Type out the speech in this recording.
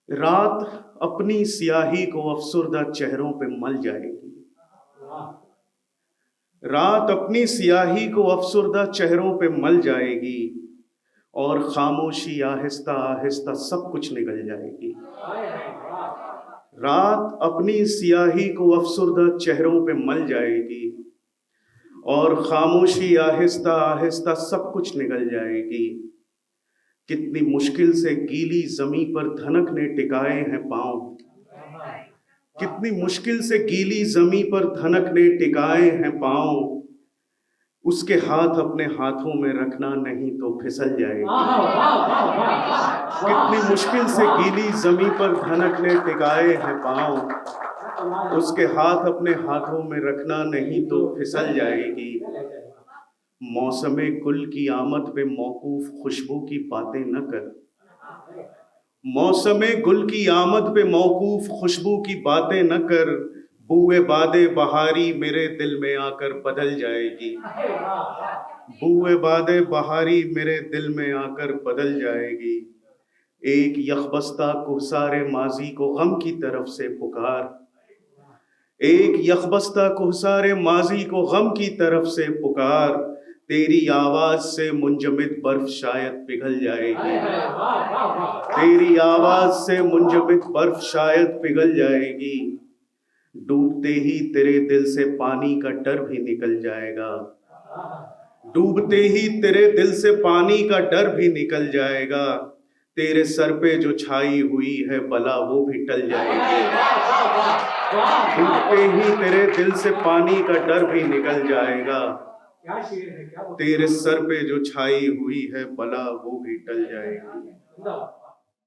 रात अपनी स्याही को अफसुर्दा चेहरों पे मल जाएगी। रात अपनी स्याही को अफसुर्दा चेहरों पे मल जाएगी और खामोशी आहिस्ता आहिस्ता सब कुछ निगल जाएगी। रात अपनी स्याही को अफसुर्दा चेहरों पे मल जाएगी और खामोशी आहिस्ता आहिस्ता सब कुछ निगल जाएगी। कितनी मुश्किल से गीली जमी पर धनक ने टिकाए हैं पांव, कितनी मुश्किल से गीली जमी पर धनक ने टिकाए हैं पांव। उसके हाथ अपने हाथों में रखना नहीं तो फिसल जाएगी। कितनी मुश्किल से गीली जमी पर धनक ने टिकाए हैं पांव, उसके हाथ अपने हाथों में रखना नहीं तो फिसल जाएगी। मौसमे गुल की आमद पे मौकूफ खुशबू की बातें न कर, मौसमे गुल की आमद पे मौकूफ खुशबू की बातें न कर। बूए बादे बहारी मेरे दिल में आकर बदल जाएगी। बूए बादे बहारी मेरे दिल में आकर बदल जाएगी। एक यखबस्ता कुहसारे माजी को गम की तरफ से पुकार, एक यखबस्ता कुहसारे माजी को गम की तरफ से पुकार। तेरी आवाज से मुंजमिद बर्फ शायद पिघल जाएगी। तेरी आवाज से मुंजमिद बर्फ शायद पिघल जाएगी। डूबते ही तेरे दिल से पानी का डर भी निकल जाएगा। डूबते ही तेरे दिल से पानी का डर भी निकल जाएगा। तेरे सर पे जो छाई हुई है बला वो भी टल जाएगी। डूबते ही तेरे दिल से पानी का डर भी निकल जाएगा। तेरे सर पे जो छाई हुई है बला वो भी टल जाएगी।